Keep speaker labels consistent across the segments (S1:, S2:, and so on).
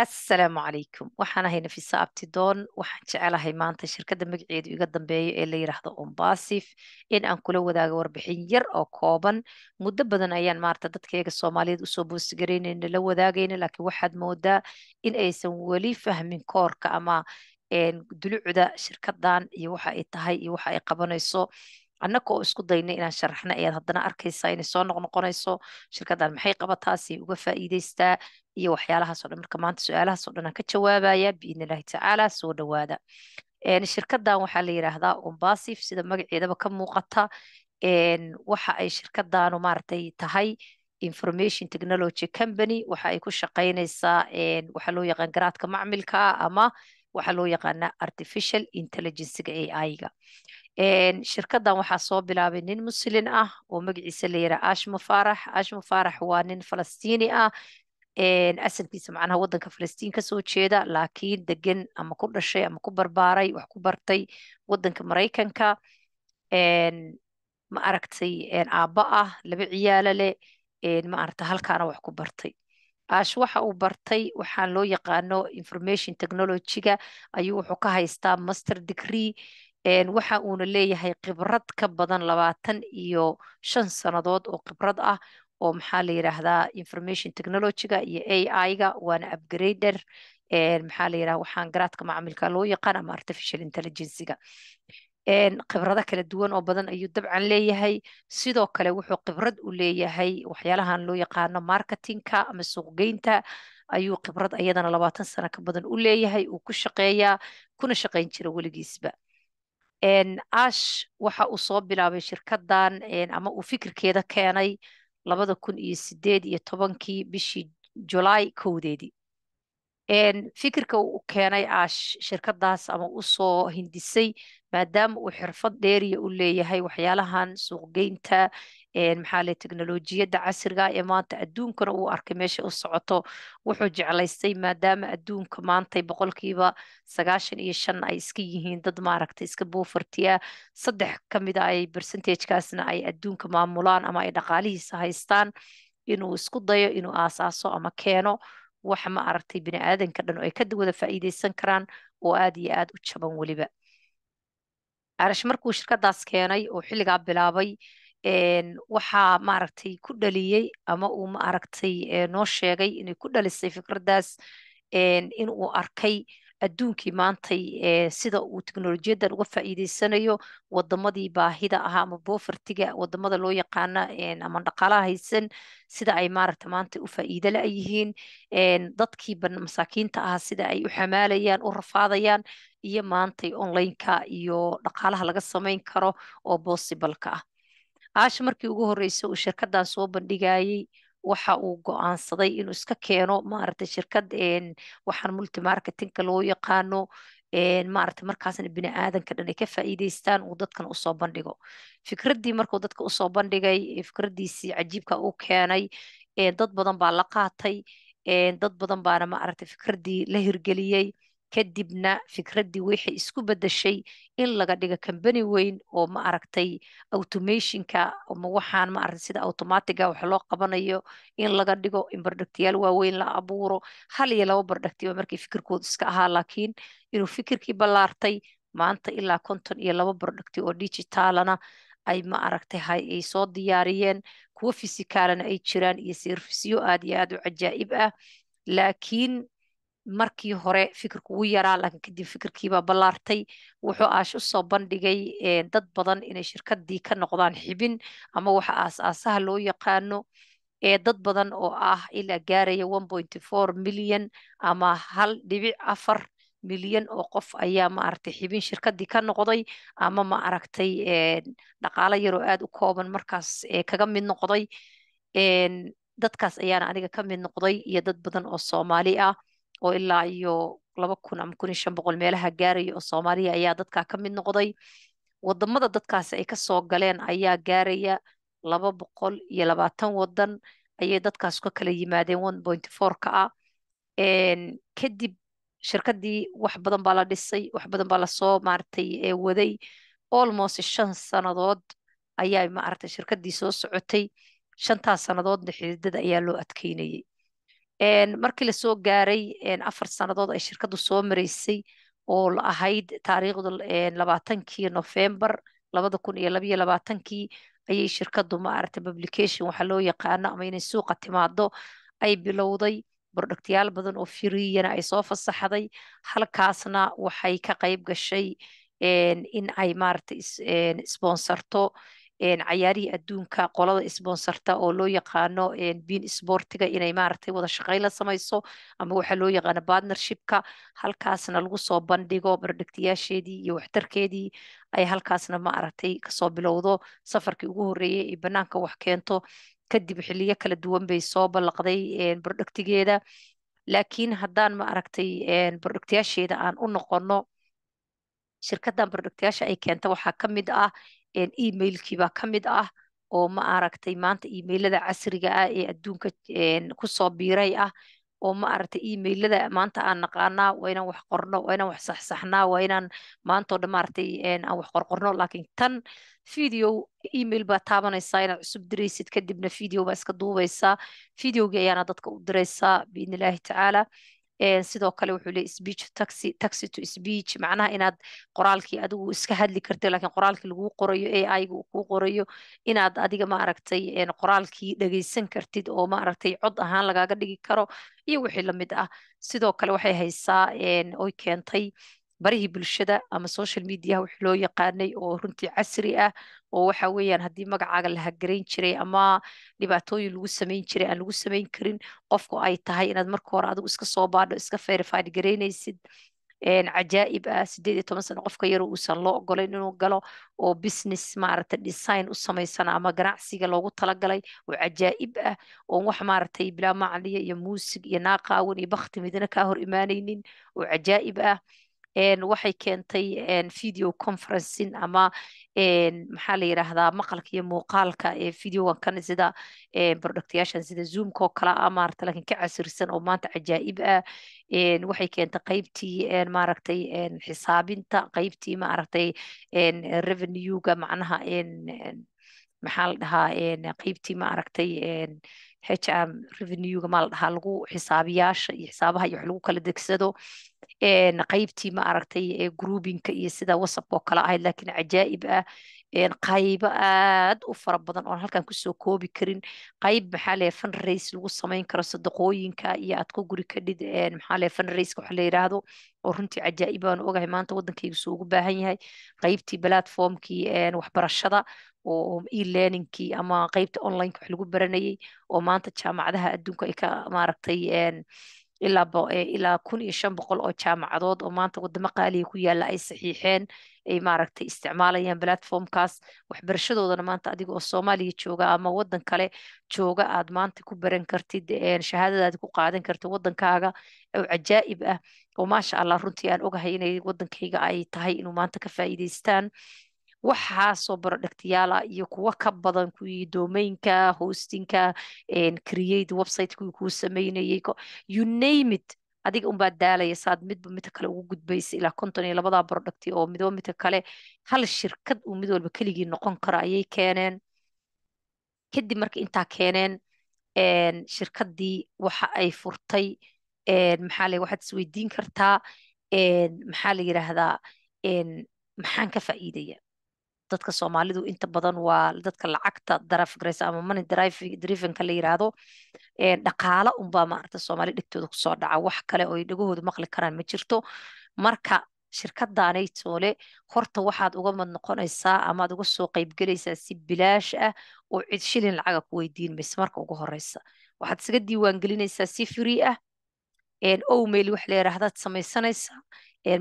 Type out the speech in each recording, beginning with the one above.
S1: asalaamu calaykum waxaan ahay nafisa abtidoon waxaan jecelahay maanta shirkadda magaceedu iga dambeeyo ee la yidhaahdo ombasif in aan kula wadaago warbixin yar oo kooban. muddo badan ayaan maarata dadkayga soomaaliyeed usoo boosigareynayna la wadaagayna laakiin waxaad moodaa in aysan weli fahmin koorka ama dulucda shirkadan iyo waxa ay tahay iyo waxa ay qabanayso. annaka oo isku daynay inaan sharaxna ayaad haddana arkaysaa inay soo noqnoqonayso shirkaddan maxay qabataa si uga faa'iidaystaa iyo waxyaalahaasoo dhan. marka maanta su-aalahaasoo dhan aan ka jawaabaya biidni illaahi tacaala. soo dhawaada. shirkaddan waxaa la yidhaahdaa ombasif sida magaceedaba ka muuqata. waxa ay shirkaddaanu maaragtay tahay information technology company. waxa ay ku shaqaynaysaa waxaa loo yaqaan garaadka macmilka ama waxaa loo yaqaanaa artificial intelligencega AI-ga. shirkaddan waxaa soo bilaabay nin muslin ah oo magaciisa la yidhaha ashmo farax. ashmo farax waa nin falastiini ah asalkiisa macnaha waddanka falastiin kasoo jeeda laakiin degan ama ku dhashay ama ku barbaaray wax ku bartay waddanka maraykanka. ma aragtay aabba ah laba ciyaalo leh ma aragta halkaana wax ku bartay. ash waxa uu bartay waxaan loo yaqaano information technology-ga ayuu wuxuu ka haystaa master degree. waxa uuna leeyahay khibrad ka badan 25 sannadood oo khibrad ah oo maxaa la yidhaahdaa information technology-ga iyo AI-ga waana upgrader. maxaa la yidhahdaa waxaan garaadka macamilka loo yaqaan ama artificial intelligence-ga. khibrado kala duwan oo badan ayuu dabcan leeyahay. sidoo kale wuxuu khibrad u leeyahay waxyaalahan loo yaqaano marketingka ama suuqgeynta ayuu khibrad ayadana 20 sano ka badan u leeyahay uu ku shaqeeyaa kuna shaqayn jira weligiisba. ash waxa uu soo bilaabay shirkaddan ama uu fikirkeeda keenay 2018 bishii July 1. fikirka uu keenay ash shirkadaas ama u soo hindisay maadaama uu xirfad dheeriya u leeyahay waxyaalahan suuqgeynta maxaa le teknolojiyadda casriga ee maanta adduunkana uu arkay meesha u socoto. wuxuu jeclaystay maadaama adduunka maantay boqolkiiba 95 ay iska yihiin dad maaragtay iska buufartiya 3 ka mid a ay percentagekaasna ay adduunka maamulaan ama ay dhaqaalihiisa haystaan inuu isku dayo inuu aasaaso ama keeno wax ma aragtay bini aadanka dhan oo ay ka wada faa'iidaysan karaan oo aad iyo aad u jaban weliba. arash markuu shirkadaas keenay oo xilligaa bilaabay waxaa maaragtay ku dhaliyey ama uu maaragtay noo sheegay inay ku dhalisay fikraddaas in uu arkay adduunkii maantay sida uu teknolojiyaddan uga faa'iidaysanayo wadamadii baahida ahaa ama bofertiga wadamada loo yaqaana ama dhaqaalaha haysan sida ay maaragta maanta u faa'iido la yihiin. dadkii masaakiinta ahaa sida ay u xamaalayaan u rafaadayaan iyo maantay online-ka iyo dhaqaalaha laga samayn karo oo possible-ka ah. ash markii ugu horreysay uu shirkaddan soo bandhigayey waxa uu go'aansaday inuu iska keeno maaragtay shirkad waxaan multimarketingka loo yaqaano maaragtay markaasna bini aadanka dhan ay ka faa'iidaystaan uu dadkan usoo bandhigo. fikraddii markuu dadka usoo bandhigay fikraddiisii cajiibka uu keenay dad badan baa la qaatay. dad badan baana maaragtay fikraddii la hirgeliyey. kadibna fikraddii waxay isku beddeshay in laga dhigo company weyn oo ma aragtay automationka ama waxaan ma aragtay sida automatiga wax loo qabanayo in laga dhigo in bardhagtiyaal waaweyn la abuuro. 1 iyo 2 bardhagtiba markii fikirkoodu iska ahaa laakiin inuu fikirkii ballaartay maanta ilaa 52 bardhagti oo digitaalana ay ma aragtay ay soo diyaariyeen kuwo fisikaalana ay jiraan iyo serviceyo aad iyo aad u cajaa'ib ah. laakiin markii hore fikirku wuu yaraa laakiin kadib fikirkiibaa ballaartay. wuxuu aash u soo bandhigay dad badan inay shirkaddii ka noqdaan xibin ama waxa aas-aasaha loo yaqaano. dad badan oo ah ilaa gaaraya 1.4 milyan ama 1.4 milyan oo qof ayaa ma aragtay xibin shirkaddii ka noqday ama ma aragtay dhaqaalo yaroo aad u kooban markaas kaga mid noqday. dadkaas ayaana aniga ka mid noqday iyo dad badan oo Soomaali ah oo ilaa iyo 2,000 ama 1,500 meelaha gaaraya oo Soomaaliya ayaa dadkaa ka mid noqday. wadamada dadkaasi ay ka soo galeen ayaa gaaraya 220 wadan ayay dadkaas ka kala yimaadeen 1.4-ka ah. kadib shirkaddii wax badan baa la dhisay wax badan baa lasoo maaragtay waday almost 5 sannadood ayaa maaragtay shirkaddii soo socotay. 5taas sannadoodna xididada ayaa loo adkeynayay. markii lasoo gaaray 4 sannadood ay shirkaddu soo maraysay oo la ahayd taariikhda 20kii November 2022 ayay shirkaddu maaragtay publication waxa loo yaqaano ama inay suuqa timaado ay bilowday productyaal badan oo firiyana ay soo fasaxday halkaasna waxay ka qayb gashay in ay maaragtay sponsorto cayaarihii adduunka qolada sponsorta oo loo yaqaano bein sportiga inay maaragtay wada shaqayn la samayso ama waxa loo yaqaano partnershipka halkaasna lagu soo bandhigo productyaasheedii iyo waxtarkeedii ay halkaasna maaragtay kasoo bilowdo safarkii ugu horreeyay ee banaanka wax keento kadib xiliyo kala duwan bay soo ballaqday productigeeda laakiin haddaan maaragtay productyaasheeda aan u noqono shirkaddan productyaasha ay keenta waxaa ka mid ah emailkii baa ka mid ah oo ma aragtay maanta emailada casriga ah ee adduunka kusoo biiray ah oo ma aragtay emailada maanta aan naqaanaa waa inaan wax qorno waa inaan wax saxsaxnaa waa inaan maanta oo dhan maaragtay aan wax qorqorno laakiin tan video email baa taabanaysaa inaad cusub diraysid kadibna video baa iska duubaysaa videogii ayaana dadka u diraysaa biidni illaahi tacaala sidoo kale wuxuu leeyahay speech taxi to speech macnaha inaad qoraalkii adigu iska hadli kartid laakiin qoraalkii lagu qorayo AI-ga uu kuu qorayo inaad adiga ma aragtay qoraalkii dhageysan kartid oo ma aragtay cod ahaan lagaaga dhigi karo iyo wixii la mid ah sidoo kale waxay haysaa oy keentay barihii bulshada ama social media wixii loo yaqaanay oo runtii casri ah oo waxa weeyaan haddii magacaaga la hagarayn jiray ama dhibaatooyin lagu samayn jiray aan lagu samayn karin qofku ay tahay inaad marka hore adigu iska soo baadho iska verified garaynaysid cajaa'ib ah 18 sano qofka yar uusan loo ogolayn inuu galo oo business maaragtay design u samaysan ama ganacsiga loogu talagalay oo cajaa'ib ah oo wax maaragtay bilaa macniya iyo muusig iyo naaqaawan iyo bakti midna kaa hor imaanaynin oo cajaa'ib ah waxay keentay video conferencing ama maxaa la yiraahdaa maqalka iyo muuqaalka ee videogan kan sida productyaashan sida zoomka oo kale ah maaragtay laakiin ka casirsan oo maanta cajaa'ib ah waxay keentay qaybtii maaragtay xisaabinta qaybtii maaragtay revenue-ga macnaha maxaa la dhahaa qaybtii maaragtay HR revenue-ga maa la dhahaa lagu xisaabiyaasha iyo xisaabaha iyo wax lagu kala degsado qaybtii ma aragtay groupinka iyo sida whatsapp oo kale ahayd laakiin cajaa'ib ah qaybo aad u fara badan oon halkan kusoo koobi karin qayb maxaa leeyahay fundraise lagu samayn karo sadaqooyinka iyo aad ku guri kadhid maxaa leeyahay fundraise waxa la yiraahdo oo runtii cajaa'ib aan ogahay maanta waddankayga soo ugu baahan yahay qaybtii platformkii waxbarashada oo e-learningkii ama qaybta online wax lagu baranayay oo maanta jaamacadaha adduunka ay ka maaragtay ilaa 1500 oo jaamacadood oo maanta wadamo qaaliya ku yaala ay saxiixeen ay maaragtay isticmaalayaan platformkaas waxbarashadoodana maanta adiga oo Soomaaliya jooga ama wadan kale jooga aad maanta ku baran kartid shahaadadaada ku qaadan kartid wadankaaga oo cajaa'ib ah oo maasha Allah runtii aan ogahay inay wadankayga ay tahay inuu maanta ka faa'iideystaan waxaasoo barodhagtiyaala iyo kuwa ka badan kuwii domainka hostinka create website kuwii kuu sameynayay you name it adiga unbaa daalaya saad midba midka kale ugu gudbaysa ilaa 52 barodhagti oo midba midka kale hal shirkad uu mid walba keligii noqon karo ayay keeneen kadib marka intaa keeneen shirkaddii waxa ay furtay maxaa la waxaad isweydiin kartaa maxaa la yiraahdaa maxaan ka faa'iidaya dadka Soomaalidu inta badan waa dadka lacagta daraf garaysa ama money driven ka la yiraahdo dhaqaala unbaa maaragta Soomaali dhigtooda ku soo dhaca wax kale oo ay dhagahooda maqli karaan ma jirto marka shirkadaanay toole horta waxaad uga mad noqonaysaa ama aad uga soo qayb galaysaa si bilaash ah oo cid shilin lacaga ku weydiin maysa marka ugu horeysa waxaad isaga diiwaan gelinaysaa si free ah email wax la yiraahdaad samaysanaysaa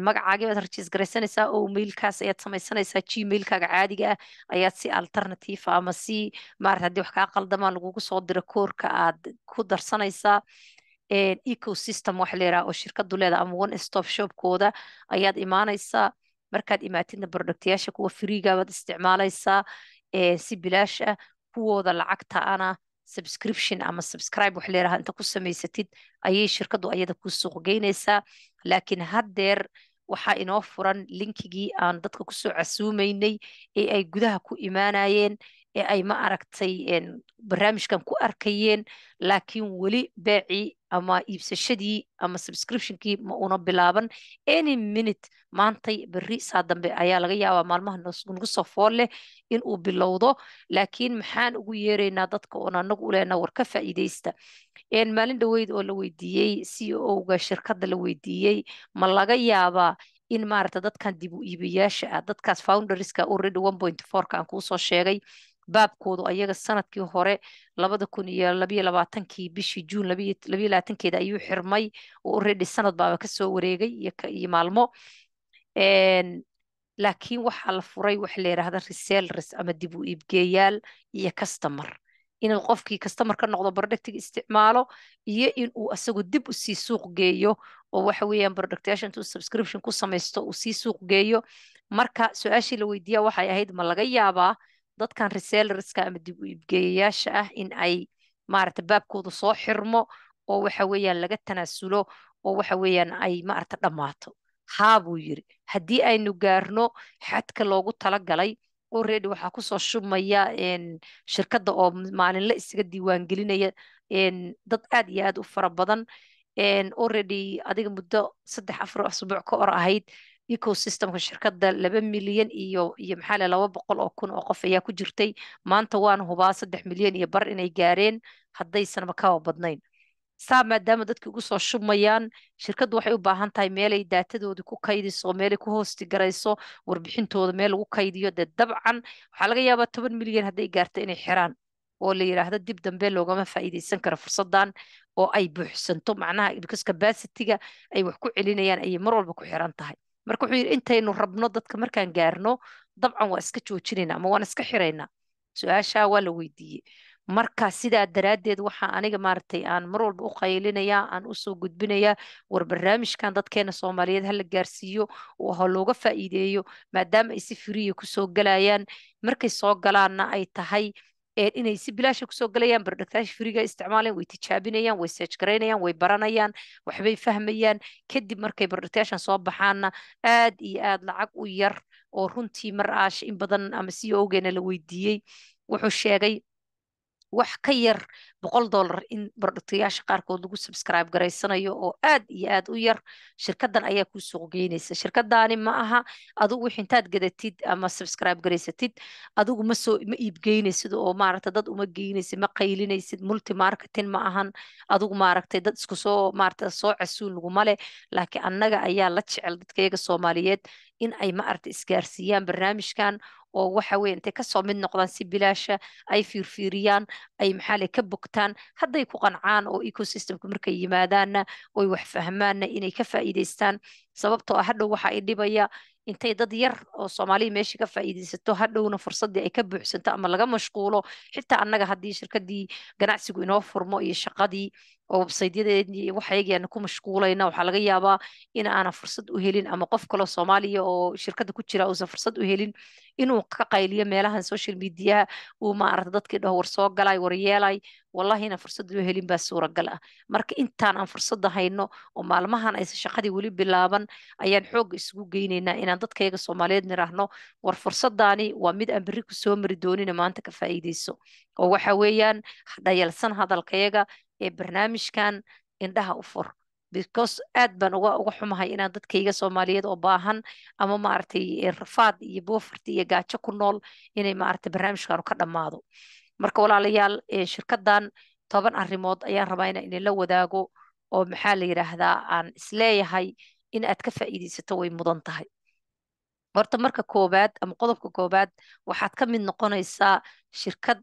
S1: magacaaga baad rajiis garaysanaysaa oo mailkaas ayaad samaysanaysaa gmailkaaga caadiga ah ayaad si alternative ama si maarata haddii wax kaa qaldamaan lagugu soo diro koorka aad ku darsanaysaa ecosystem wax la yiraahdo oo shirkadu leedahay ama one stop shopkooda ayaad imaanaysaa markaad imaatidna productyaasha kuwa freega baad isticmaalaysaa si bilaash ah kuwooda lacagta ana subscription ama subscribe wax leeyahay inta ku samaysatid ayay shirkadu ayada ku suuq geynaysaa laakiin haddeer waxaa inoo furan linkigii aan dadka kusoo casuumaynay ee ay gudaha ku imaanayeen ee ay ma aragtay barnaamijkan ku arkayeen, laakiin weli beecii ama iibsashadii ama subscriptionkii ma una bilaaban. Any minute maantay berri saa dambe ayaa laga yaabaa maalmaha nagu soo fool leh in uu bilowdo. laakiin maxaan ugu yeeraynaa dadka oon anagu u leenaa war ka faa'iidaysta. maalin dhaweyd oo la weydiiyey CEO-ga shirkadda la weydiiyey ma laga yaabaa in maaragta dadkan dib u iibayaasha ah, dadkaas founderska already 1.4 aan kuu soo sheegay, baabkoodu ayaga sanadkii hore 2022 bishii Juun 22 ayuu xirmay, oo already sanad baaba kasoo wareegay iyo maalmo. laakiin waxaa la furay waxa la yidhaahda resellers ama dib u iibgeeyaal iyo customer, inuu qofkii customer ka noqdo productiga isticmaalo iyo inuu asagu dib u sii suuq geeyo, oo waxa weeyaan productyasha intuu subscription ku samaysto uu sii suuq geeyo. marka su-aashii la weydiiyaa waxay ahayd ma laga yaabaa dadkan resellerska ama dib u iibgeeyayaasha ah in ay maaragta baabkoodu soo xirmo oo waxa weeyaan laga tanaasulo oo waxa weeyaan ay maaragta dhammaato. haa buu yiri, haddii aynu gaarno xadka loogu talagalay already waxaa kusoo shubmaya shirkadda oo maalinle isaga diiwaangelinaya dad aad iyo aad u fara badan. already adiga muddo 3-4 asbuuc ka hor ahayd ecosystemka shirkadda 2 milyan iyo maxaa le 200,000 oo qof ayaa ku jirtay. maanta waan hubaa 3 milyan iyo bar inay gaareen haddaysanba kaba badnayn. saa maadaama dadki ugu soo shubmayaan, shirkaddu waxay u baahan tahay meelay daatadoodii ku kaydiso, meelay ku hoosti garayso warbixintooda, meel lagu kaydiyo. dee dabcan waxaa laga yaabaa 10 milyan hadday gaarto inay xiraan oo la yidhaahdo dib dambe loogama faa'iidaysan karo fursaddan oo ay buuxsanto, macnaha because capacity-ga ay wax ku celinayaan ayay mar walba ku xiran tahay. marka wuxuu yidhi intaynu rabno dadka markaan gaarno dabcan waa iska joojinaynaa ama waan iska xiraynaa. su-aashaa waa la weydiiyey. marka sidaa daraaddeed waxaa aniga maaragtay aan mar walba u qaylinayaa, aan usoo gudbinayaa war barnaamijkan dadkeena Soomaaliyeed hala gaarsiiyo oo ha looga faa'iideeyo, maadaama ay si firiya kusoo galayaan. markay soo galaanna ay tahay inay si bilaasha kusoo galayaan, bardhagtaash firiga isticmaalayaan, way tijaabinayaan, way search garaynayaan, way baranayaan, waxbay fahmayaan. kadib markay bardhagtaashan soo baxaanna aad iyo aad lacag u yar oo runtii mar aash in badan ama CEO-geena la weydiiyey wuxuu sheegay wax ka yar $100 in bardhagtayaasha qaarkood lagu subscribe garaysanayo oo aad iyo aad u yar. shirkaddan ayaa kuu suuq geynaysa. shirkaddaani ma aha adigu wix intaad gadatid ama subscribe garaysatid adigu ma iibgeynaysid oo maaragta dad uma geynaysid, ma qaylinaysid, multi marketing ma ahan. adigu maaragtay dad isku soo maaragta soo casuul laguma leh, laakiin annaga ayaa la jecel dadkayaga Soomaaliyeed in ay maaragta isgaarsiiyaan barnaamijkan oo waxa weeye intay kasoo mid noqdaan si bilaasha ay fiirfiiriyaan, ay maxaa ka bogtaan, hadday ku qancaan oo ecosystemka markay yimaadaanna oy wax fahmaanna inay ka faa'iidaystaan. sababtoo ah hadhow waxa ay dhibaya intay dad yar oo Soomaaliya meesha ka faa'iidaysato hadhowna fursaddii ay ka buuxsanto ama laga mashquulo. xitaa annaga haddii shirkaddii ganacsigu inoo furmo iyo shaqadii oo websaytyadeedii waxayagana ku mashquulayna, waxaa laga yaabaa in aanan fursad u helin ama qof kaloo Soomaaliya oo shirkadda ku jira uusan fursad u helin inuu ka qayliyo meelahan social mediaha uu maaragta dadkii dhaho war soo galay war yeelay, wallahina fursad loo helin baa suuragal ah. marka intaan aan fursadda hayno oo maalmahan aysan shaqadii weli bilaaban ayaan xoogga isugu geynaynaa inaan dadkayaga Soomaaliyeed niraahno war fursaddaani waa mid aan berri ku soo mari doonina maanta ka faa'iidayso. oo waxa weeyaan dhayalsan hadalkayaga ee barnaamijkan indhaha u fur, because aad baan uga xumahay inaan dadkayga Soomaaliyeed oo baahan ama maaragtay rafaad iyo boofurti iyo gaajo ku nool inay maaragtay barnaamijkan ka dhammaado. marka walaalayaal shirkaddan 10 arrimood ayaan rabaa inaan idinla wadaago oo maxaa la yidhaahdaa aan isleeyahay in aad ka faa'iidaysato way mudan tahay. horta marka koobaad ama qodobka koobaad waxaad ka mid noqonaysaa shirkad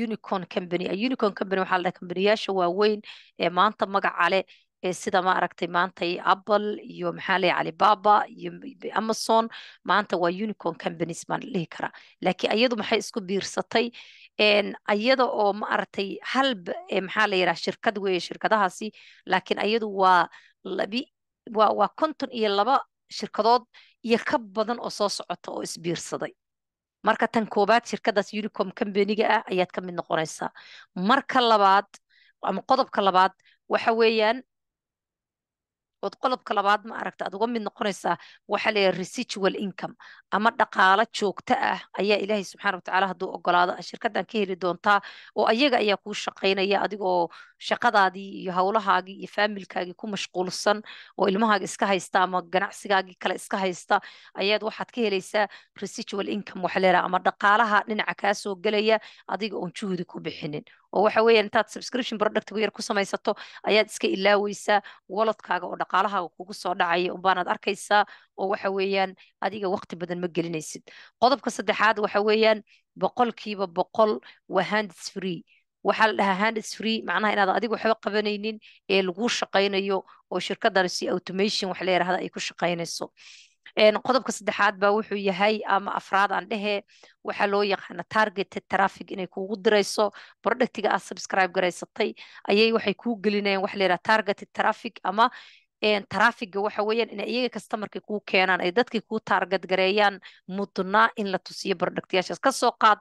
S1: unicorn company. unicorn company waxaa la dhahaa kambaniyyaasha waaweyn ee maanta magaca leh ee sida maaragtay maantay Apple iyo maxaa la Alibaba iyo Amazon maanta waa unicorn companies baan dhihi karaa. laakiin ayadu maxay isku biirsatay ayada oo maaragtay maxaa la yidhaha shirkad weeye shirkadahaasi, laakiin ayadu waa waa 52 shirkadood iyo ka badan oo soo socota oo isbiirsaday. marka tan koobaad shirkadaas unicorn company-ga ah ayaad ka mid noqonaysaa. marka labaad ama qodobka labaad waxa weeyaan ood qodobka labaad ma aragta aad uga mid noqonaysaa waxa la yidhaha residual income ama dhaqaalo joogto ah ayaa ilaahay subxaana watacaala hadduu ogolaado shirkaddan ka heli doontaa oo ayaga ayaa kuu shaqaynaya adigoo shaqadaadii iyo howlahaagii iyo faamilkaagii ku mashquulsan oo ilmahaaga iska haysta ama ganacsigaagii kale iska haysta ayaad waxaad ka helaysaa residual income waxa la yidhaha ama dhaqaalaha dhinaca kaa soo gelaya adiga oon juhdi ku bixinin oo waxa weeyaan intaad subscription product yar ku samaysato ayaad iska ilaaweysaa walletkaaga oo dhaqaalahaaga kugu soo dhacaya unbaanaad arkaysaa oo waxa weeyaan adiga waqti badan ma gelinaysid qodobka saddexaad waxa weeyaan boqolkiiba boqol waa hands free waxaa la dhahaa hands free macnaha inaad adiga waxba qabanaynin ee lagu shaqaynayo oo shirkaddan si automation wax la yidhaahda ay ku shaqaynayso qodobka saddexaad baa wuxuu yahay ama afraad aan dhehe waxaa loo yaqaana targeted traffic inay kuugu dirayso productiga aad subscribe garaysatay ayay waxay kuu gelinayaan wax la yidhaha targeted traffic ama trafficga waxa weeyaan in iyaga customerka kuu keenaan ay dadkii kuu target gareeyaan mudnaa in la tusiyo productyaashaas ka soo qaad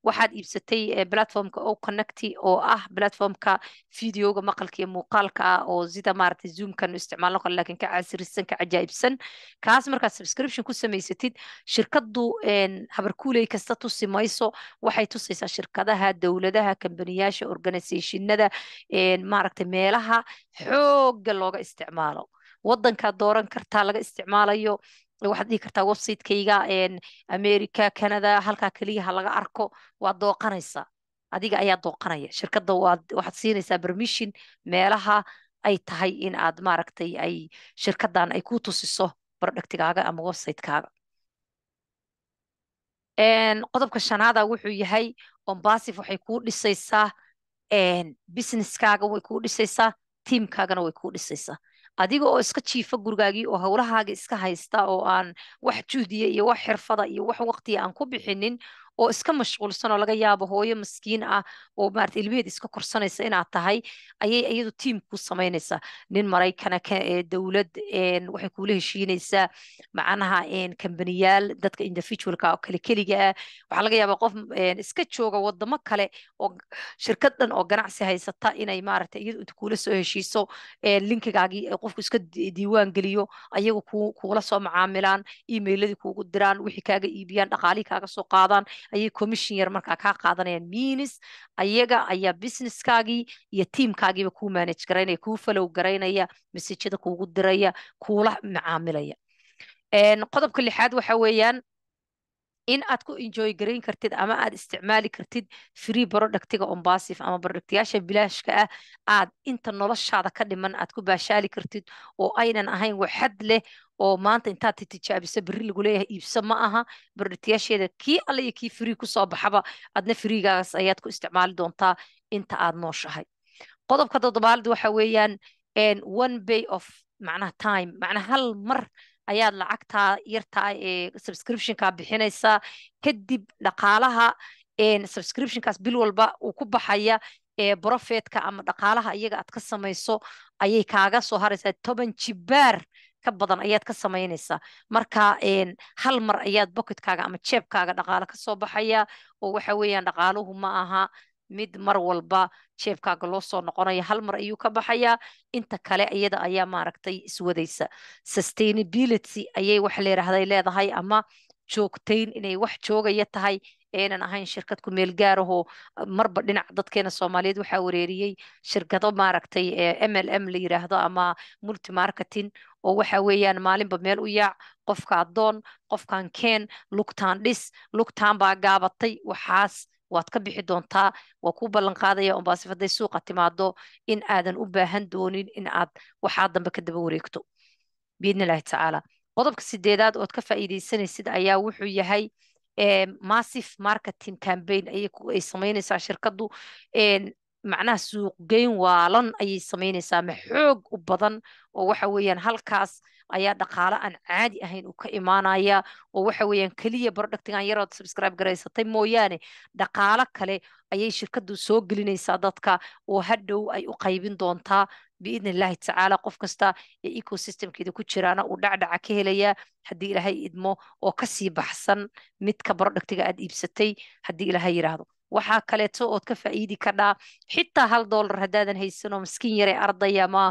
S1: waxaad iibsatay platformka o connecti oo ah platformka videoga maqalka iyo muuqaalka ah oo sida maaragtay zoomkan isticmaalno kale laakiin ka casrisan ka cajaa'ibsan kaas markaad subscription ku samaysatid shirkaddu habarkuuley kasta tusi mayso waxay tusaysaa shirkadaha dowladaha kambaniyaasha organizationada maaragtay meelaha xoogga looga isticmaalo waddankaad dooran kartaa laga isticmaalayo waxaad dhihi kartaa website-kayga america canada halkaa keliya ha laga arko waad dooqanaysaa adiga ayaa dooqanaya shirkadda waxaad siinaysaa permission meelaha ay tahay in aad maaragtay ay shirkaddan ay ku tusiso productigaaga ama website-kaaga qodobka shanaada wuxuu yahay ombasif waxay kuu dhisaysaa businesskaaga way kuu dhisaysaa tiimkaagana way kuu dhisaysaa adiga oo iska jiifa gurigaagii oo howlahaaga iska haysta oo aan wax juhdiya iyo wax xirfada iyo wax waqtiya aan ku bixinin oo iska mashquulsan oo laga yaabo hooyo maskiin ah oo maarata ilmaheed iska korsanaysa inaad tahay ayay iyadu tiim ku samaynaysaa nin maraykana dowlad waxay kuula heshiinaysaa macnaha kambaniyaal dadka individualka oo kale keliga ah waxaa laga yaabaa qof iska jooga wadamo kale oo shirkad dhan oo ganacsi haysata inay maaragta iyadu inta kuula soo heshiiso linkigaagii qofku iska diiwaan geliyo ayagu kuula soo macaamilaan emailadii kuugu diraan wixii kaaga iibiyaan dhaqaalihii kaaga soo qaadaan ayay commission yar markaa kaa qaadanayaan minis ayaga ayaa businesskaagii iyo tiimkaagiiba kuu manage garaynaya kuu follow garaynaya messajada kuugu diraya kuula macaamilaya qodobka lixaad waxa weeyaan in aad ku enjoy garayn kartid ama aad isticmaali kartid free productiga ombasif ama productyaasha bilaashka ah aad inta noloshaada ka dhiman aad ku baashaali kartid oo aynan ahayn waxad leh oo maanta intaad tijaabiso berri lagu leeyahay iibso ma aha productyaasheeda kii alle iyo kii free kusoo baxaba adna freegaas ayaad ku isticmaali doontaa inta aad nooshahay qodobka toddobaad waxa weeyaan one bay of macnaha time macnaha hal mar ayaad lacagtaa yartaa subscriptionka bixinaysaa kadib dhaqaalaha subscriptionkaas bil walba uu ku baxaya profetka ama dhaqaalaha iyaga aad ka samayso ayay kaaga soo haraysaa 10 jibaar ka badan ayaad ka samaynaysaa marka hal mar ayaad bocketkaaga ama jeebkaaga dhaqaale ka soo baxaya oo waxa weeyaan dhaqaaluhu ma aha mid mar walba jeebkaaga loo soo noqonaya hal mar ayuu ka baxayaa inta kale iyada ayaa maaragtay iswadaysa sustainability ayay wax leedahay leedahay ama joogtayn inay wax joogaya tahay aynan ahayn shirkad ku meel gaarahoo marba dhinac dadkeena soomaaliyeed waxaa wareeriyey shirkado maaragtay mlm la yiraahdo ama multimarketing oo waxa weeyaan maalinba meel u yaac qofka adoon qofkan keen lugtaan dhis lugtaan baa gaabatay waxaas waad ka bixi doontaa waa ku ballan qaadaya ombasif hadday suuqa timaado in aadan u baahan doonin in aad waxaa dambe ka daba wareegto biidni illaahi tacaala qodobka sideedaad ood ka faa'iidaysanaysid ayaa wuxuu yahay massive marketing campaign ay samaynaysaa shirkaddu macnaha suuqgeyn waalan ayay samaynaysaa ma xoog u badan oo waxa weeyaan halkaas ayaa dhaqaale aan caadi ahayn uu ka imaanaya oo waxa weeyaan keliya productigan yarood subscribe garaysatay mooyaane dhaqaale kale ayay shirkaddu soo gelinaysaa dadka oo hadhow ay u qaybin doontaa biidni illaahi tacaala qof kasta ee ecosystemkeeda ku jiraana uu dhacdhaca ka helayaa haddii ilaahay idmo oo kasii baxsan midka productiga aad iibsatay haddii ilaahay yidhaahdo waxaa kaleeto ood ka faa'iidi kadhaa xitaa $1 haddaadan haysanoo miskiin yare ardaya ama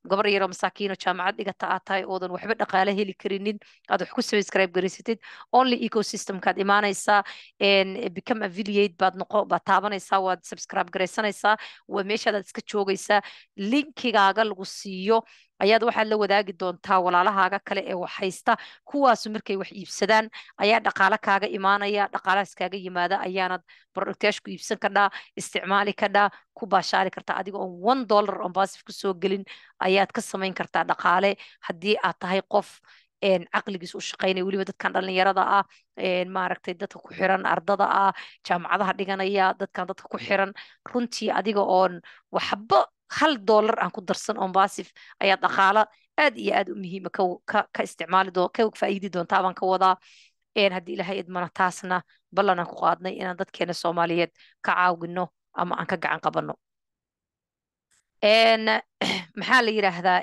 S1: gabar yaroo masaakiino jaamacad dhigata aad tahay oodan waxba dhaqaale heli karinin aad wax ku subscribe garaysatid only ecosystemkaad imaanaysaa become affiliate baad taabanaysaa waad subscribe garaysanaysaa waa meeshaadaad iska joogaysaa linkigaaga lagu siiyo ayaad waxaad la wadaagi doontaa walaalahaaga kale ee wax haysta kuwaasu markay wax iibsadaan ayaa dhaqaale kaaga imaanaya dhaqaalahaas kaaga yimaada ayaanad productyaashku iibsan kadhaa isticmaali kadhaa ku baashaari kartaa adiga oon $1 on baasif kusoo gelin ayaad ka samayn kartaa dhaqaale haddii aad tahay qof caqligiis u shaqaynaya weliba dadkan dhalinyarada ah maaragtay dadka ku xiran ardada ah jaamacadaha dhiganaya dadka ku xiran runtii adiga oon waxba $1 aan ku darsan on baasif ayaa dhaqaalo aad iyo aad u muhiima ka isticmaali ka faa'iidi doontaa baan ka wadaa haddii ilaahay idmana taasna ballan aan ku qaadnay inaan dadkeena Soomaaliyeed ka caawino ama aan ka gacan qabanno maxaa la yiraahdaa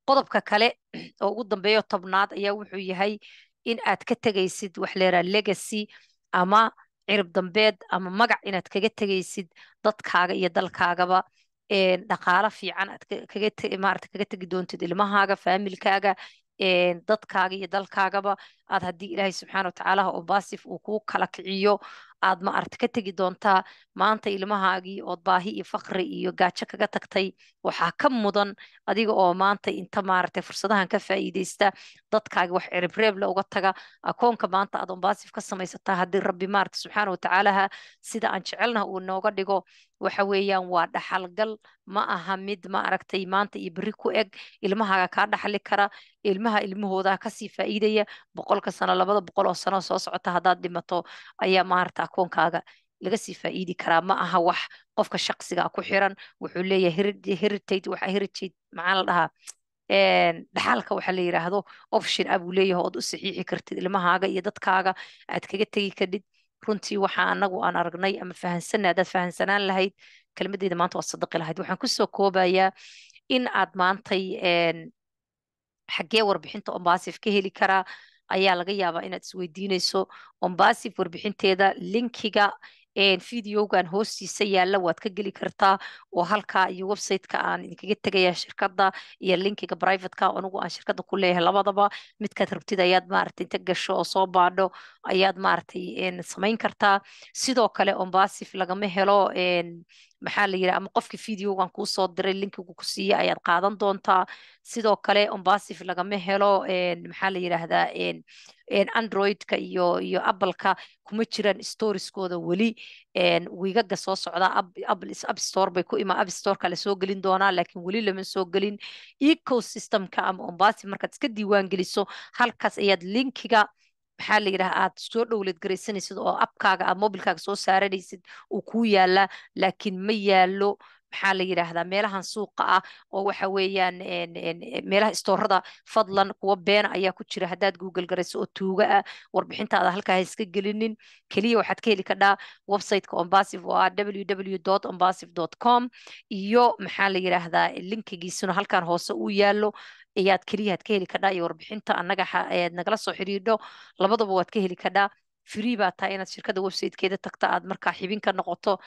S1: qodobka kale oo ugu dambeeyo 10aad ayaa wuxuu yahay in aad ka tegaysid wax leeraa legacy ama cirib dambeed ama magac inaad kaga tegaysid dadkaaga iyo dalkaagaba dhaqaale fiican aad kaga tegi doontid ilmahaaga faamilkaaga dadkaaga iyo dalkaagaba aad haddii ilaahay subxaana watacaala oo baasif uu kuu kala kiciyo aad ka tegi doontaa maanta ilmahaagii ood baahi iyo faqri iyo gaajo kaga tagtay waxaa ka mudan adiga oo maanta inta fursadahan ka faa'iidaysta dadkaaga wax ciribreeble uga taga akoonka maanta aad baasif ka samaysataa haddii rabbi subxaana watacaalaha sida aan jecelnaha uu nooga dhigo waxa weeyaan waa dhaxalgal ma aha mid maanta iyo berri ku eg ilmahaaga kaa dhaxli kara ilmahooda kasii faa'iidaya 100 sano 200 oo sano soo socota haddaad dhimato ayaa akoonkaaga laga sii faa'iidi karaa ma aha wax qofka shaqsiga ku xiran wuxuu leeyahay heritage maxaa la dhahaa dhaxalka waxa la yiraahdo option abuu leeyahay ood u saxiixi kartid ilmahaaga iyo dadkaaga aad kaga tegi kadhid runtii waxa anagu aan aragnay ama fahansanaa haddaad fahansanaan lahayd kelmadeyda maanta waa sadaqi lahayd waxaan kusoo koobayaa in aad maantay xaggee warbixinta ombasif ka heli karaa ayaa laga yaabaa inaad isweydiinayso ombasif warbixinteeda linkiga videogan hoostiisa yaalla waad ka geli kartaa oo halkaa iyo websiteka aan idinkaga tegaya shirkadda iyo linkiga privateka anigu aan shirkadda ku leeyahay labadaba midkaad rabtid ayaad inta gasho oo soo baadho ayaad samayn kartaa sidoo kale ombasif lagama helo maxaa la yidhaha ama qofkii videogan kuu soo diray linkigu ku siiya ayaad qaadan doontaa sidoo kale ombasif lagama helo maxaa la yidhaahdaa androidka iyo appleka kuma jiraan storieskooda weli wiigaga soo socdaa app store bay ku app storeka la soo gelin doonaa laakiin weli lama soo gelin ecosystemka ama ombasif markaad iska diiwaan geliso halkaas ayaad linkiga maxaa la yidhaha aad soo dhowlad garaysanaysid oo appkaaga aad mobilkaaga soo saaranaysid uu kuu yaala laakiin ma yaalo maxaa la yidhaahdaa meelahan suuqa ah oo waxa weeyaan meelaha istoorada fadlan kuwa beena ayaa ku jira haddaad google garayso oo tuuga ah warbixintaada halkaa ha iska gelinin keliya waxaad ka heli kadhaa websiteka ombasif oo ah www.ombasif.com iyo maxaa la yidhaahdaa linkigiisuna halkan hoose uu yaalo ayaad keliyaad ka heli kadhaa iyo warbixinta annaga nagala soo xiriidho labadaba waad ka heli kadhaa free baa tahay inaad shirkadda websitekeeda tagta aad markaa xibin ka noqoto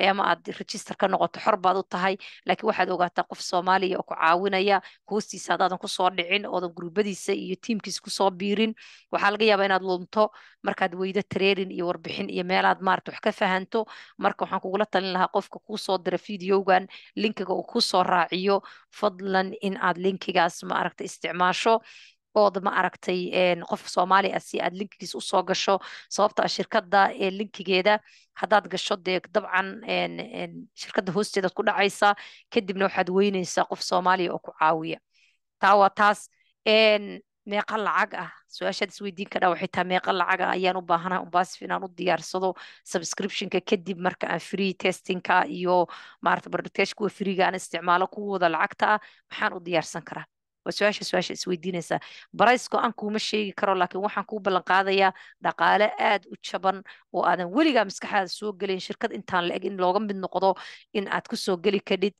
S1: ama aad register ka noqoto xor baad u tahay laakiin waxaad ogaataa qof Soomaaliya oo ku caawinaya hoostiisa hadaadan ku soo dhicin oodan gruubadiisa iyo tiimkiisa ku soo biirin waxaa laga yaabaa inaad lunto markaad weydo training iyo warbixin iyo meelaad wax ka fahanto marka waxaan kugula talin lahaa qofka kuu soo dira videogan linkiga uu ku soo raaciyo fadlan in aad linkigaas isticmaasho ood qof Soomaali ah si aad linkigiisa u soo gasho sababta shirkadda linkigeeda haddaad gasho dee dabcan shirkadda hoosteeda ku dhacaysa kadibna waxaad weynaysaa qof Soomaali oo ku caawiya taa waa taas meeqa lacag ah su-aashaad isweydiin kadhaa waxay tahay meeqa lacag ah ayaan u baahanahay ombasif inaan u diyaarsado subscriptionka kadib marka aan free testingka iyo barnaamijka kuwa freega aan isticmaalo kuwooda lacagta ah maxaan u diyaarsan karaa waa su-aasha isweydiinaysaa baraysko aan kuuma sheegi karo laakiin waxaan kuu ballan qaadayaa dhaqaale aad u jaban oo aadan weligaa maskaxdaada soo gelin shirkad intaan la eg in looga mid noqdo in aad ku soo geli kadhid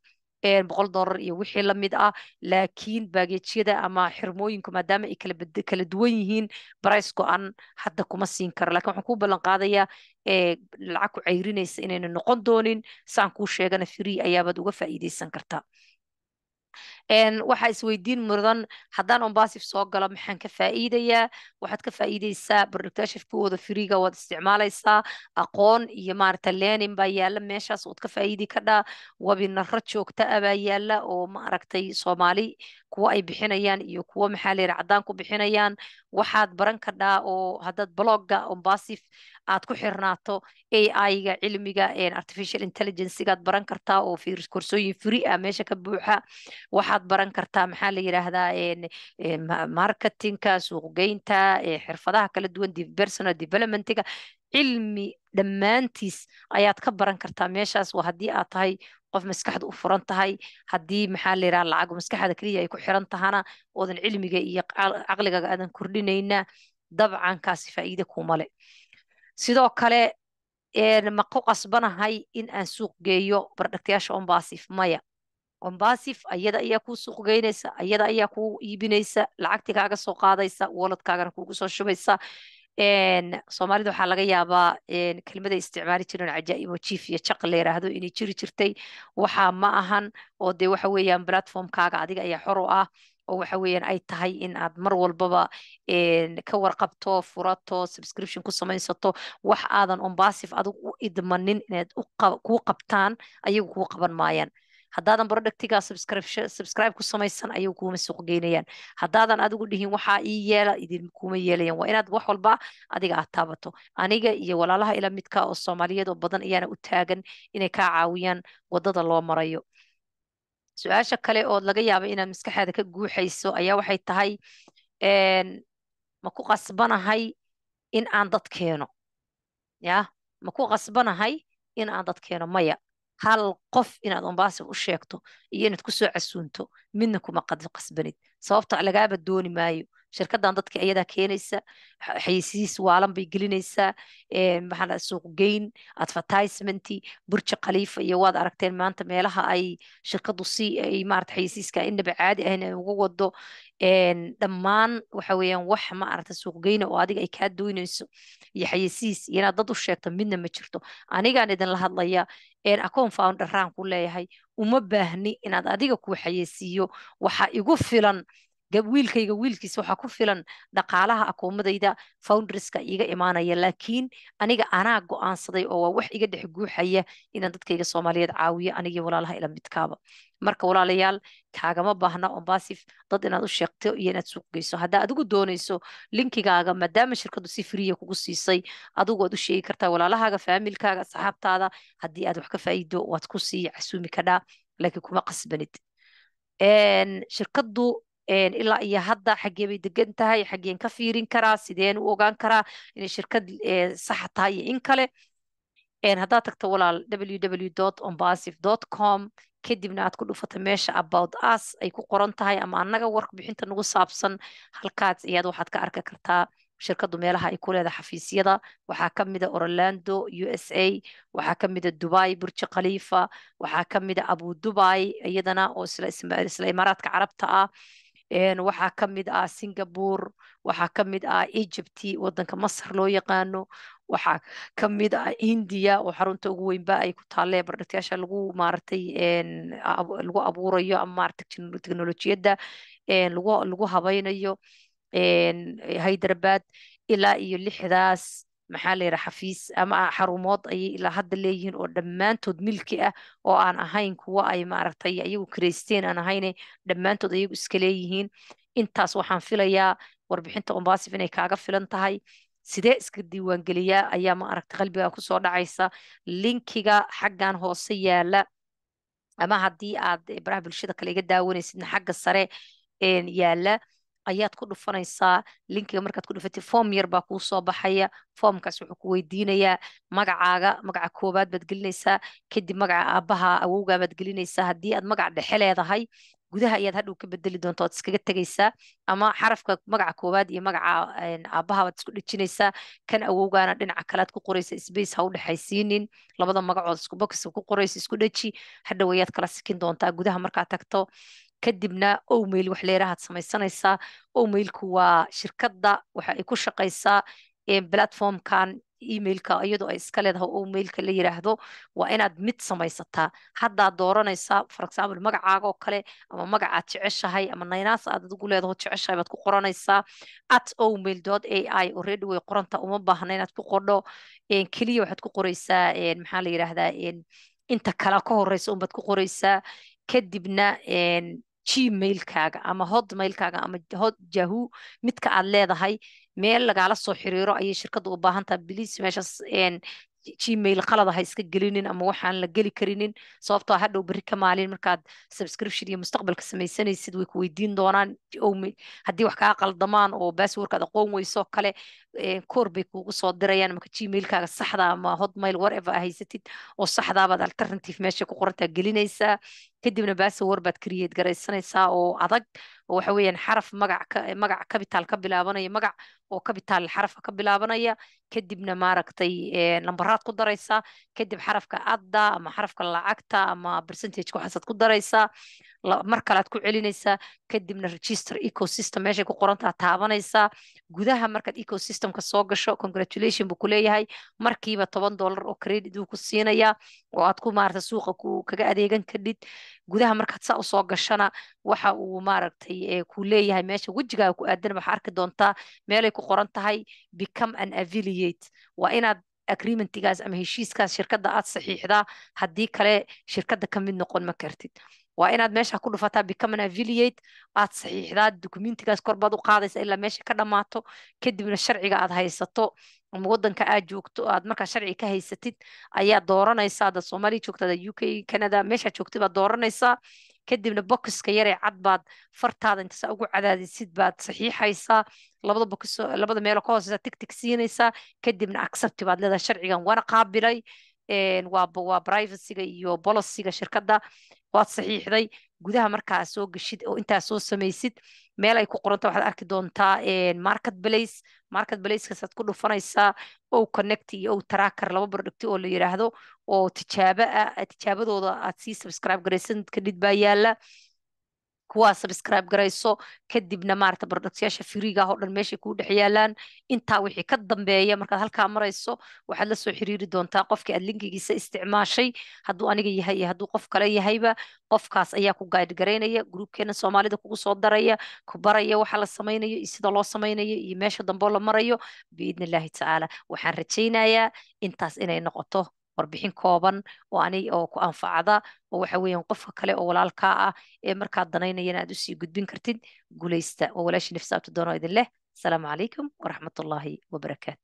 S1: $100 iyo wixii la mid ah. laakiin baageejyada ama xirmooyinku maadaama ay kala duwan yihiin price go-an hadda kuma siin karo, laakiin waxaan kuu ballan qaadayaa lacag ku cayrinaysa inayna noqon doonin. saan kuu sheegana free ayaabaad uga faa'iidaysan kartaa. waxaa isweydiin mudan, haddaan ombasif soo galo maxaan ka faa'iidayaa? waxaad ka faa'iidaysaa productashafkooda freega waad isticmaalaysaa. aqoon iyo maaragta learning baa yaalla meeshaas ood ka faa'iidi kadhaa. webinaro joogta ah baa yaalla oo maaragtay soomaali kuwa ay bixinayaan iyo kuwa maxaa la yidhaha caddaan ku bixinayaan. waxaad baran kadhaa oo haddaad blogga ombasif aad ku xirnaato AI-ga cilmiga artificial intelligence-gaad baran kartaa oo koorsooyin free ah meesha ka buuxa. waxaad baran kartaa maxaa la yidhaahdaa marketingka, suuqgeynta, xirfadaha kala duwan, personal developmentiga, cilmi dhammaantiis ayaad ka baran kartaa meeshaas. waa haddii aad tahay qof maskaxda u furan tahay. haddii maxaa la yidhaha lacag maskaxda keliya ay ku xiran tahana oodan cilmiga iyo caqligaaga aadan kordhinayna, dabcan kaasi faa'iide kuma le. sidoo kale ma ku qasbanahay in aan suuq geeyo bardhagtayaasha ombasif? maya. ombasif ayada ayaa kuu suuq geynaysa, ayada ayaa kuu iibinaysa, lacagti kaaga soo qaadaysa, walletkaagana kuugu soo shubaysa. soomaalida waxaa laga yaabaa kelmaday isticmaali jireen cajaa'ib oo jiif iyo jaq la yiraahdo inay jiri jirtay. waxaa ma ahan, oo dee waxa weeyaan platformkaaga adiga ayaa xor u ah, oo waxa weeyaan ay tahay in aad mar walbaba ka warqabto, furato, subscription ku samaysato. wax aadan ombasif adigu u idmanin inaad kuu qabtaan ayagu kuu qaban maayaan. haddaadan productiga subscribe ku samaysan ayagu kuuma suuq geynayaan. haddaadan adigu dhihin waxaa ii yeela idin kuma yeelayaan. waa inaad wax walba adiga aad taabato. aniga iyo walaalaha ila midka oo soomaaliyeed oo badan ayaana u taagan inay kaa caawiyaan wadada loo marayo. su-aasha kale oo laga yaaba inaad maskaxaada ka guuxayso ayaa waxay tahay, ma ku qasbanahay in aan dad keeno? ya ma ku qasbanahay in aan dad keeno? maya. hal qof inaad ombasif u sheegto iyo inaad ku soo casuunto midna kuma qasbanid, sababta lagaaba dooni maayo. shirkaddan dadka ayadaa keenaysa, xayeysiis waalan bay gelinaysaa, maxaa suuq geyn, advertisementi, burji khaliifa iyo waad aragteen maanta meelaha ay shirkaddu si ay maarata xayeysiiska inaba caadi ahayn ay uga wado. dhammaan waxa weeyaan wax maarata suuq geyna oo adiga ay kaa doonayso iyo xayeysiis iyo inaad dad u sheegto midna ma jirto. anigaan idinla hadlaya account founderaan ku leeyahay, uma baahni inaad adiga ku xayeysiiyo. waxaa igu filan wiilkayga wiilkiisa, waxaa ku filan dhaqaalaha akoomadayda founderska iga imaanaya. laakiin aniga anaa go'aansaday oo waa wax iga dhex guuxaya inaan dadkayga soomaaliyeed caawiyo, anigii walaalaha ila midkaaba. marka walaalayaal, kaagama baahna ombasif dad inaad u sheegto iyo inaad suuq geyso. haddaa adigu doonayso linkigaaga, maadaama shirkadu si friya kugu siisay, adigu waad u sheegi kartaa walaalahaaga, faamilkaaga, asxaabtaada. haddii aad wax ka faa'iido waad ku sii casuumi kadhaa, laakiin kuma qasbanid. shirkaddu ilaa iyo hadda xaggee bay degan tahay? xaggeen ka fiirin karaa? sideen u ogaan karaa inay shirkad saxa tahay iyo in kale? haddaad tagto walaal www.ombasif.com kadibna aad ku dhufato meesha about us ay ku qoran tahay ama annaga warbixinta nagu saabsan, halkaas ayaad waxaad ka arki kartaa shirkaddu meelaha ay ku leedahay xafiisyada. waxaa ka mida Orlando USA, waxaa ka mida Dubai burji khaliifa, waxaa ka mida Abu Dubai iyadana oo isla imaaraadka carabta ah. waxaa ka mid ah Singapore, waxaa ka mid ah Egypt wadanka Masar loo yaqaano, waxaa ka mid ah India oo xarunta ugu weynba ay ku taalee bardhagtayaasha lagu maaragtay lagu abuurayo ama maaragtay teknolojiyadda lagu habaynayo. Hyderabad ilaa iyo 6daas maxaa la yidhaha xafiis ama xarumood ayay ilaa hadda leeyihiin oo dhammaantood milki ah, oo aan ahayn kuwa ay maaragtay iyagu kireysteen aan ahayne dhammaantood iyagu iska leeyihiin. intaas waxaan filayaa warbixinta ombasif inay kaaga filan tahay. sidee iska diiwaangeliyaa ayaa maaragtay qalbigaa kusoo dhacaysa. linkiga xaggan hoose yaala, ama haddii aad baraha bulshada kale iga daawanaysidna xagga sare yaala ayaad ku dhufanaysaa. linkiga markaad ku dhufatid form yar baa kuu soo baxaya. formkaas wuxuu ku weydiinayaa magacaaga, magaca koowaad baad gelinaysaa, kadib magaca aabbaha awowgaa baad gelinaysaa. haddii aad magac dhexe leedahay gudaha ayaad hadhow ka bedeli doonta ood iskaga tegaysaa ama xarafka magaca koowaad iyo magaca aabbaha baad isku dhejinaysaa kan awowgaana dhinaca kalead ku qoraysa space ha u dhexaysiinin labada magacood isku box ku qoraysa isku dheji hadhow ayaad kala sikin doontaa gudaha markaad tagto kadibna owmail wax leerahaad samaysanaysaa owmailku waa shirkadda waxa ay ku shaqaysaa platformkan emailka iyadoo ay iska leedahay owmailka la yiraahdo waa inaad mid samaysataa haddaad dooranaysaa for example magacaaga oo kale ama magacaad jeceshahay ama naynaas aad adigu leedaho jeceshahay baad ku qoranaysaa at owmail.ai already way qoranta uma baahna inaad ku qordho keliya waxaad ku qoraysaa maxaa la yiraahdaa inta kale ka horeysa unbaad ku qoraysaa kadibna gmailkaaga ama hotmailkaaga ama yahoo midka aad leedahay meel lagaala soo xiriiro ayay shirkadda u baahan tahay biliis meeshaas gmail qalada ha iska gelinin ama waxaan la geli karinin sababtoo hadhow berri ka maalin markaad subscription iyo mustaqbalka samaysanaysid way ku weydiin doonaan haddii wax kaa qaldamaan oo passwordkaad aqoon weyso kale koor bay kuugu soo dirayaan marka gmailkaaga saxda ama hotmail whatever haysatid oo saxdaabaad alternative meesha ku qorantaa gelinaysaa kadibna password baad create garaysanaysaa oo adag oo waxa weeyaan xaraf magac capital ka bilaabanaya magac oo capital xarafka ka bilaabanaya kadibna maaragtay nambaraad ku daraysaa kadib xarafka adda ama xarafka lacagta ama percentage waxaasaad ku daraysaa mar kalead ku celinaysaa kadibna register ecosystem meeshay ku qorantaa taabanaysaa gudaha markaad ecosystemka soo gasho congratulation buu ku leeyahay markiiba $10 oo credit uu ku siinayaa oo aad ku maaragtay suuqa kaga adeegan kadhid gudaha markaad saa usoo gashana waxa uu maaragtay ku leeyahay meesha wejigaaga ku aadan waxaa arki doontaa meelay ku qoran tahay become an affiliate waa inaad agreementigaas ama heshiiskaas shirkadda aad saxiixdaa haddii kale shirkadda ka mid noqon ma kartid waa inaad meesha ku dhufataa become an affiliate aad saxiixdaa documentigaas kor baad u qaadaysa ilaa meesha ka dhammaato kadibna sharciga aad haysato ama waddanka aad joogto aad markaa sharci ka haysatid ayaa dooranaysaa haddaad Soomaaliya joogto haddaad UK Canada meeshaad joogtid baad dooranaysaa kadibna boxka yaree cad baad fartaada inta saa ugu cadaadisid baad saxiixaysaa labada meelo ka hooseysa tigtig siinaysaa kadibna accept baad leedahay sharcigan waana qaabilay waa privacyga iyo policyga shirkadda waad saxiixday gudaha markaa soo geshid oo intaa soo samaysid meel ay ku qoranta waxaad arki doontaa marketplacekaasaad ku dhufanaysaa o connect iyo o tracker laba product oo la yiraahdo oo tijaabadooda aad sii subscribe garaysan kadib baa yaala kuwaa subscribe garayso kadibna maarata productyaasha freega oo dhan meesha ku dhex yaalaan intaa wixii ka dambeeya markaad halkaa marayso waxaad la soo xiriiri doontaa qofkii aad linkigiisa isticmaashay hadduu aniga yahay iyo hadduu qof kale yahayba qofkaas ayaa ku guide garaynaya groupkeena Soomaalida kugu soo daraya ku baraya waxa la samaynayo iyo sida loo samaynayo iyo meesha dambe la marayo biidna Ilaahi tacaala waxaan rajaynayaa intaas inay noqoto warbixin kooban oo ku anfacada oo waxa weeyaan qofka kale oo walaalka ah ee markaad danaynayana aad u sii gudbin kartid guuleysta oo walaashii nafsaabta doono idin leh asalaamu calaykum waraxmatullaahi wabarakaatu